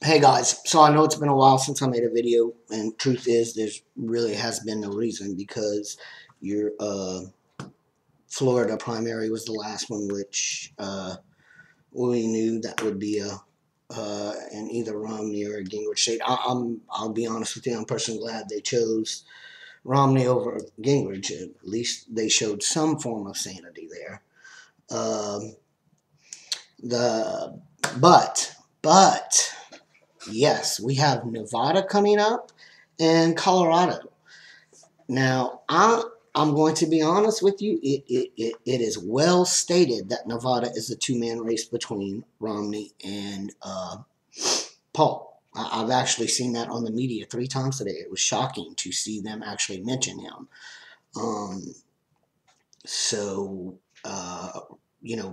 Hey guys, so I know it's been a while since I made a video, and truth is, there's really has been no reason because your Florida primary was the last one, which we knew that would be an either Romney or a Gingrich state. I'll be honest with you, I'm personally glad they chose Romney over Gingrich. At least they showed some form of sanity there. Um, the but. Yes, we have Nevada coming up and Colorado. Now, I'm going to be honest with you. It is well stated that Nevada is a two-man race between Romney and Paul. I've actually seen that on the media 3 times today. It was shocking to see them actually mention him.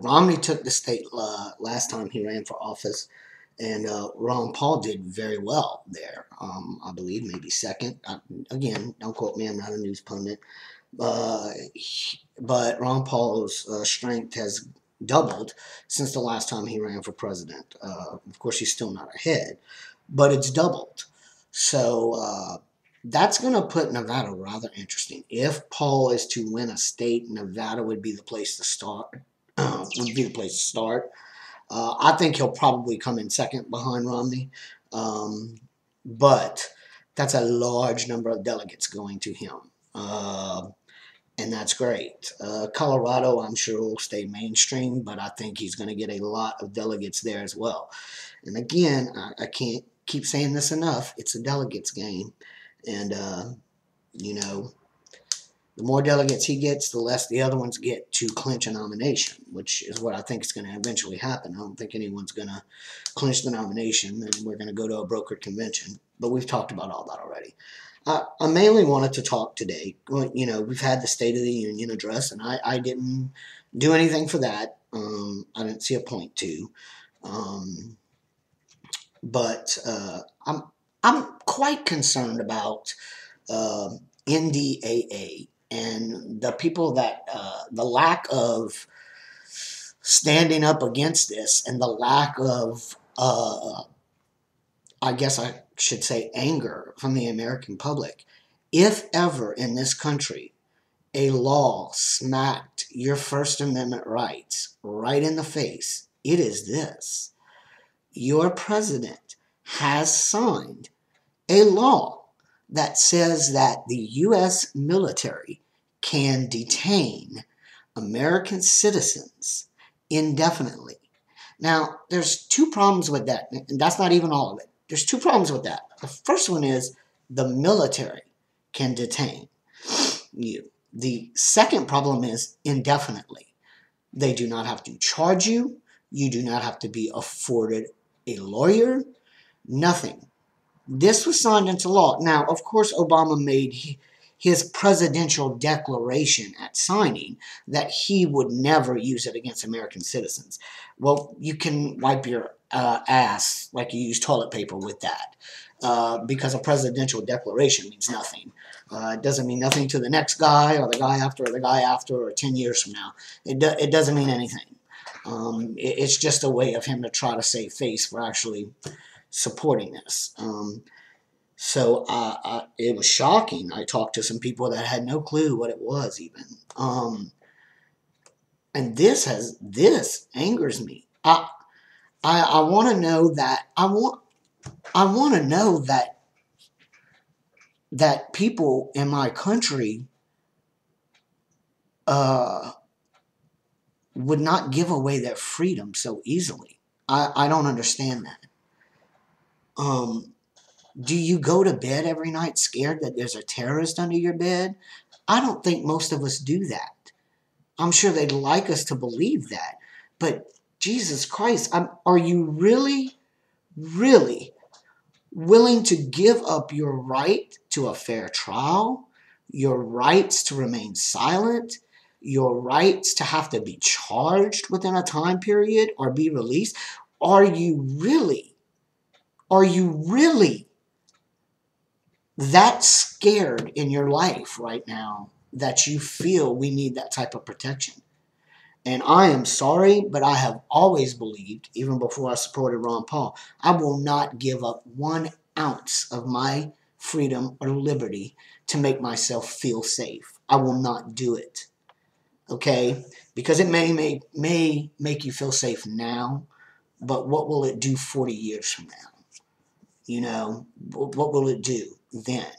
Romney took the state last time he ran for office. And Ron Paul did very well there. I believe maybe second. Again, don't quote me. I'm not a news pundit. But Ron Paul's strength has doubled since the last time he ran for president. Of course, he's still not ahead, but it's doubled. So that's going to put Nevada rather interesting. If Paul is to win a state, Nevada would be the place to start. I think he'll probably come in second behind Romney, but that's a large number of delegates going to him, and that's great. Colorado, I'm sure, will stay mainstream, but I think he's going to get a lot of delegates there as well. And again, I can't keep saying this enough. It's a delegates game, and, the more delegates he gets, the less the other ones get to clinch a nomination, which is what I think is going to eventually happen. I don't think anyone's going to clinch the nomination, and we're going to go to a brokered convention. But we've talked about all that already. I mainly wanted to talk today. Well, we've had the State of the Union address, and I didn't do anything for that. I didn't see a point to. But I'm quite concerned about NDAA. And the people that, the lack of standing up against this and the lack of, I guess I should say, anger from the American public. If ever in this country a law smacked your First Amendment rights right in the face, it is this. Your president has signed a law that says that the U.S. military can detain American citizens indefinitely. Now, there's 2 problems with that, and that's not even all of it. There's 2 problems with that. The first one is the military can detain you. The second problem is indefinitely. They do not have to charge you. You do not have to be afforded a lawyer. Nothing. This was signed into law. Now, of course, Obama made his presidential declaration at signing that he would never use it against American citizens. Well, you can wipe your ass like you use toilet paper with that because a presidential declaration means nothing. It doesn't mean nothing to the next guy or the guy after or the guy after or 10 years from now. It doesn't mean anything. It's just a way of him to try to save face for actually supporting this. So it was shocking. I talked to some people that had no clue what it was even. And this angers me. I want to know that I want to know that people in my country would not give away their freedom so easily. I don't understand that. Do you go to bed every night scared that there's a terrorist under your bed? I don't think most of us do that. I'm sure they'd like us to believe that. But Jesus Christ, are you really, really willing to give up your right to a fair trial, your rights to remain silent, your rights to have to be charged within a time period or be released? Are you really that scared in your life right now that you feel we need that type of protection? And I am sorry, but I have always believed, even before I supported Ron Paul, I will not give up 1 ounce of my freedom or liberty to make myself feel safe. I will not do it. Okay? Because it may make you feel safe now, but what will it do 40 years from now? You know, what will it do then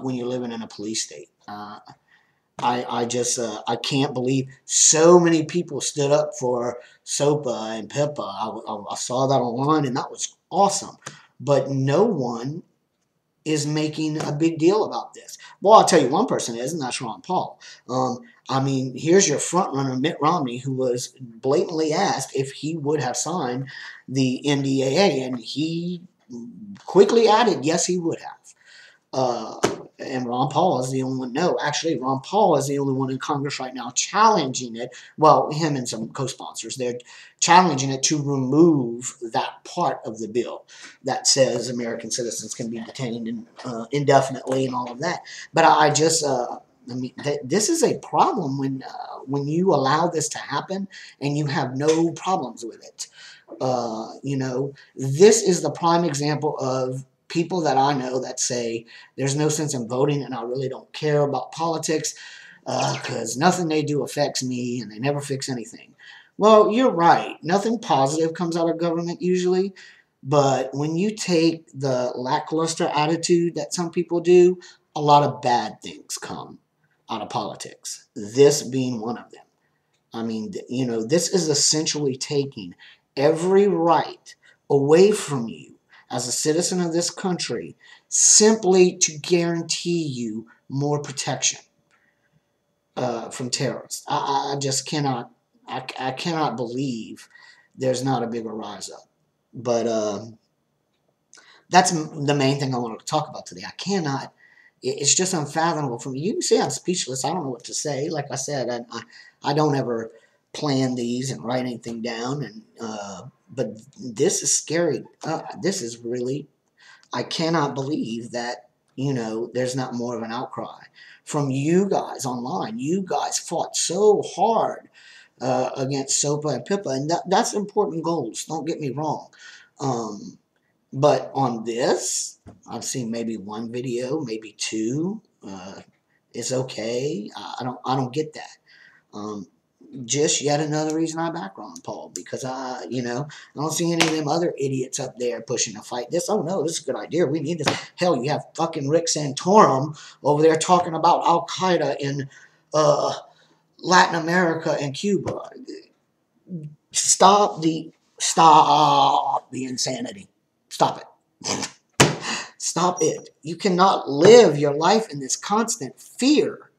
when you're living in a police state? I just I can't believe so many people stood up for SOPA and PIPA. I saw that online, and that was awesome. But no one is making a big deal about this. Well, I'll tell you one person is, and that's Ron Paul. I mean, here's your front runner, Mitt Romney, who was blatantly asked if he would have signed the NDAA, and he quickly added, yes, he would have. Uh, and Ron Paul is the only one. No, actually, Ron Paul is the only one in Congress right now challenging it. Well, him and some co-sponsors, they're challenging it to remove that part of the bill that says American citizens can be detained indefinitely and all of that. But I mean, this is a problem when you allow this to happen and you have no problems with it. You know, this is the prime example of people that I know that say there's no sense in voting and I really don't care about politics because nothing they do affects me and they never fix anything. Well, you're right. Nothing positive comes out of government usually. But when you take the lackluster attitude that some people do, a lot of bad things come out of politics. This being one of them. I mean, you know, this is essentially taking every right away from you as a citizen of this country simply to guarantee you more protection from terrorists. I just cannot, I cannot believe there's not a bigger rise up. But that's the main thing I wanted to talk about today. I cannot. It's just unfathomable for me. You can see I'm speechless. I don't know what to say. Like I said, I don't ever plan these and write anything down. And but this is scary. This is really. I cannot believe that there's not more of an outcry from you guys online. You guys fought so hard against SOPA and PIPA, and that's important goals. Don't get me wrong. But on this, I've seen maybe one video, maybe two. It's okay. I don't get that. Just yet another reason I back Ron Paul because I don't see any of them other idiots up there pushing to fight this. Oh no, this is a good idea. We need this. Hell, you have fucking Rick Santorum over there talking about Al Qaeda in Latin America and Cuba. Stop the insanity. Stop it. Stop it. You cannot live your life in this constant fear.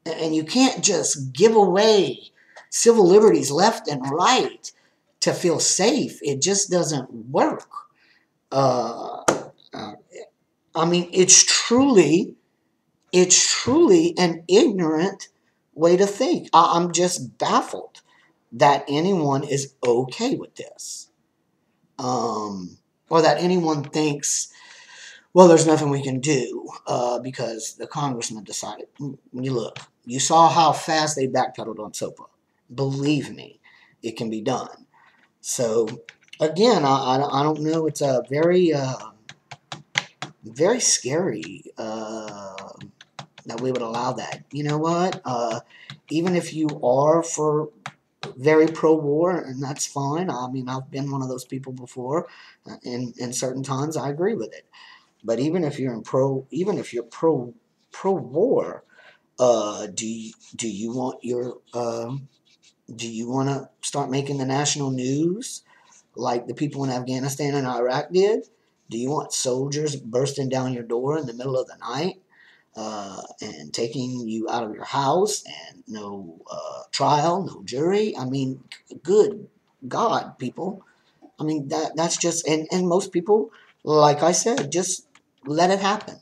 And you can't just give away civil liberties left and right to feel safe. It just doesn't work. I mean, it's truly an ignorant way to think. I'm just baffled that anyone is okay with this. Or that anyone thinks, well, there's nothing we can do because the congressman decided. When you look, you saw how fast they backpedaled on SOPA. Believe me, it can be done. So, again, I don't know. It's a very, very scary that we would allow that. You know what? Even if you are very pro-war, and that's fine. I mean, I've been one of those people before. In certain times, I agree with it. But even if you're pro-war, do you want to start making the national news like the people in Afghanistan and Iraq did? Do you want soldiers bursting down your door in the middle of the night and taking you out of your house and no trial, no jury? I mean, good God, people. I mean, that's just, and most people, like I said, just let it happen.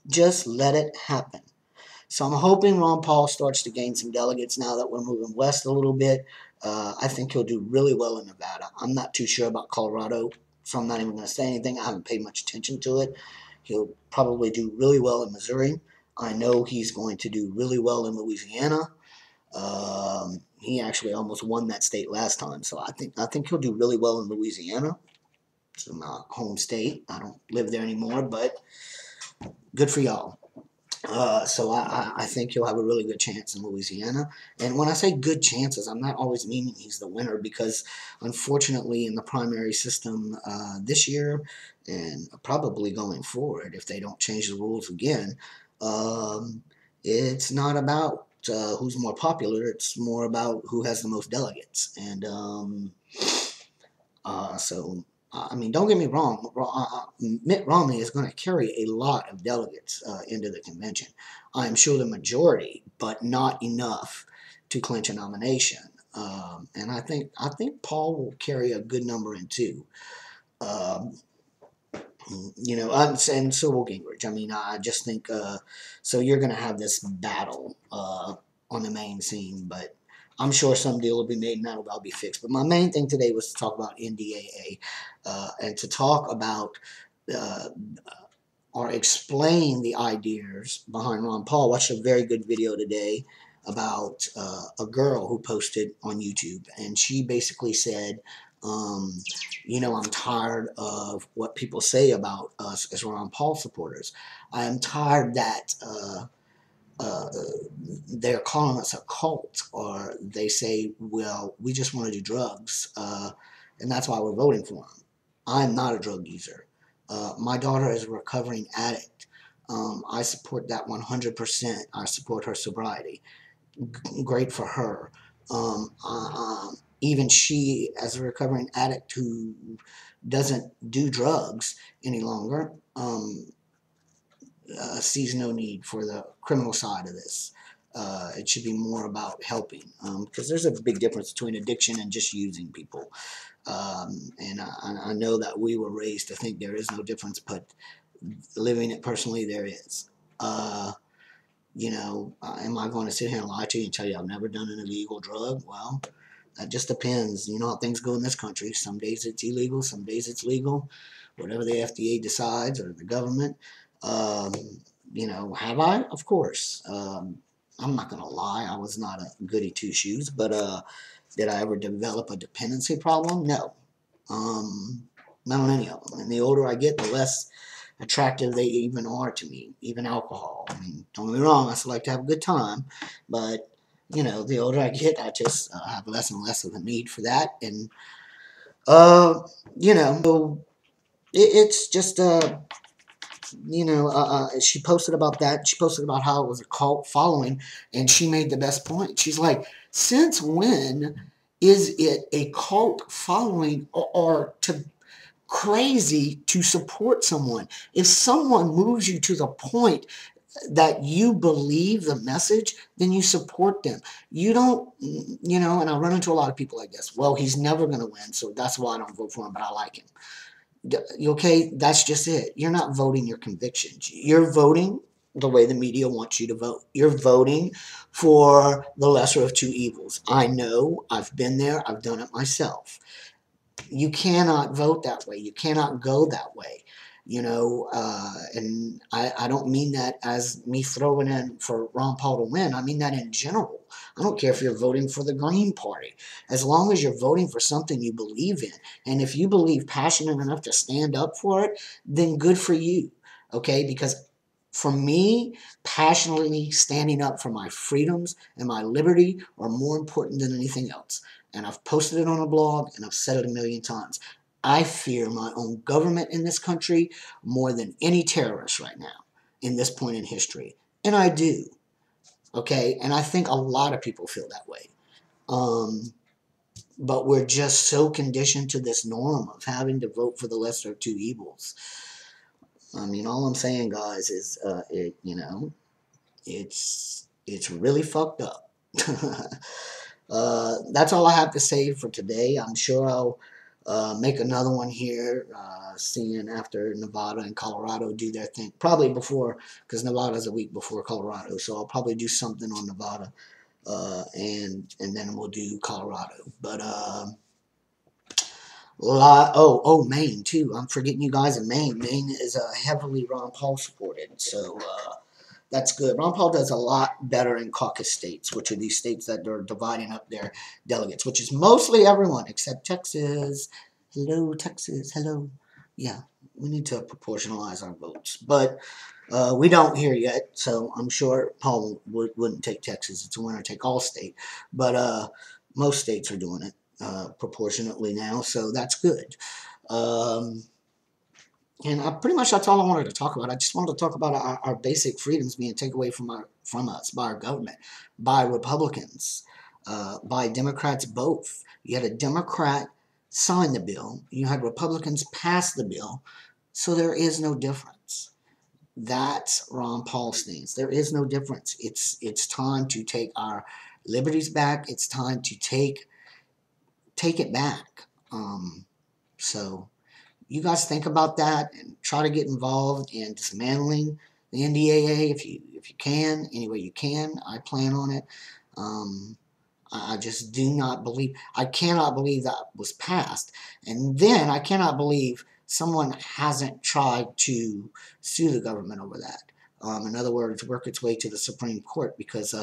Just let it happen. So I'm hoping Ron Paul starts to gain some delegates now that we're moving west a little bit. I think he'll do really well in Nevada. I'm not too sure about Colorado, so I'm not even going to say anything. I haven't paid much attention to it. He'll probably do really well in Missouri. I know he's going to do really well in Louisiana. He actually almost won that state last time, so I think he'll do really well in Louisiana. It's my home state. I don't live there anymore, but good for y'all. So I think he'll have a really good chance in Louisiana. And when I say good chances, I'm not always meaning he's the winner, because unfortunately in the primary system this year, and probably going forward if they don't change the rules again, um, it's not about who's more popular. It's more about who has the most delegates. And so, I mean, don't get me wrong. Mitt Romney is going to carry a lot of delegates into the convention. I'm sure the majority, but not enough to clinch a nomination. And I think Paul will carry a good number in too. Um, and so will Gingrich. I mean, I just think so. You're going to have this battle on the main scene, but I'm sure some deal will be made and that'll be fixed. But my main thing today was to talk about NDAA and to talk about uh, or explain the ideas behind Ron Paul. I watched a very good video today about a girl who posted on YouTube, and she basically said, um, I'm tired of what people say about us as Ron Paul supporters. I am tired that uh, they're calling us a cult, or they say, well, we just want to do drugs, and that's why we're voting for him. I'm not a drug user. My daughter is a recovering addict. I support that 100%. I support her sobriety. Great for her. Even she, as a recovering addict who doesn't do drugs any longer, sees no need for the criminal side of this. It should be more about helping, because there's a big difference between addiction and just using people. And I know that we were raised to think there is no difference, but living it personally, there is. Am I going to sit here and lie to you and tell you I've never done an illegal drug? Well, that just depends. You know how things go in this country. Some days it's illegal, some days it's legal. Whatever the FDA decides, or the government. Um, have I? Of course. I'm not going to lie. I was not a goody two shoes, but did I ever develop a dependency problem? No. Not on any of them. And the older I get, the less attractive they even are to me, even alcohol. I mean, don't get me wrong, I still like to have a good time, but, the older I get, I just have less and less of a need for that. And, so it's just, she posted about that. She posted about how it was a cult following, and she made the best point. She's like, since when is it a cult following, or to crazy to support someone? If someone moves you to the point that you believe the message, then you support them. You don't, and I run into a lot of people like this. Well, he's never going to win, so that's why I don't vote for him, but I like him. Okay, that's just it. You're not voting your convictions. You're voting the way the media wants you to vote. You're voting for the lesser of two evils. I know. I've been there. I've done it myself. You cannot vote that way. You cannot go that way. And I don't mean that as me throwing in for Ron Paul to win. I mean that in general. I don't care if you're voting for the Green Party. As long as you're voting for something you believe in, and if you believe passionate enough to stand up for it, then good for you, okay? Because for me, passionately standing up for my freedoms and my liberty are more important than anything else. And I've posted it on a blog, and I've said it a million times. I fear my own government in this country more than any terrorist right now in this point in history. And I do. Okay? And I think a lot of people feel that way. But we're just so conditioned to this norm of having to vote for the lesser of two evils. I mean, all I'm saying, guys, is it's really fucked up. That's all I have to say for today. I'm sure I'll make another one here, seeing after Nevada and Colorado do their thing. Probably before, because Nevada's a week before Colorado. So I'll probably do something on Nevada, and then we'll do Colorado. But Maine too. I'm forgetting you guys in Maine. Maine is heavily Ron Paul supported. So That's good. Ron Paul does a lot better in caucus states, which are these states that are dividing up their delegates, which is mostly everyone except Texas. Hello, Texas. Hello. Yeah, we need to proportionalize our votes. But we don't here yet, so I'm sure Paul wouldn't take Texas. It's a winner take all state. But most states are doing it proportionately now, so that's good. Um, and pretty much that's all I wanted to talk about. I just wanted to talk about our basic freedoms being taken away from us by our government, by Republicans, by Democrats both. You had a Democrat sign the bill. You had Republicans pass the bill. So there is no difference. That's Ron Paul stance. There is no difference. It's time to take our liberties back. It's time to take it back. So you guys think about that and try to get involved in dismantling the NDAA if you can, any way you can. I plan on it. I just do not believe, I cannot believe that was passed. And then I cannot believe someone hasn't tried to sue the government over that. In other words, work its way to the Supreme Court, because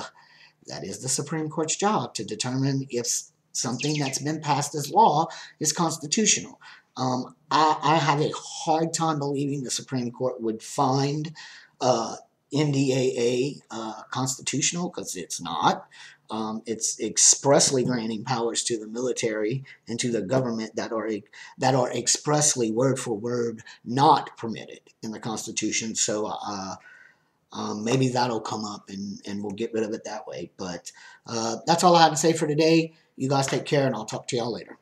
that is the Supreme Court's job to determine if something that's been passed as law is constitutional. I have a hard time believing the Supreme Court would find NDAA constitutional, because it's not. It's expressly granting powers to the military and to the government that are expressly word for word not permitted in the Constitution. So maybe that'll come up and we'll get rid of it that way. But that's all I had to say for today. You guys take care, and I'll talk to y'all later.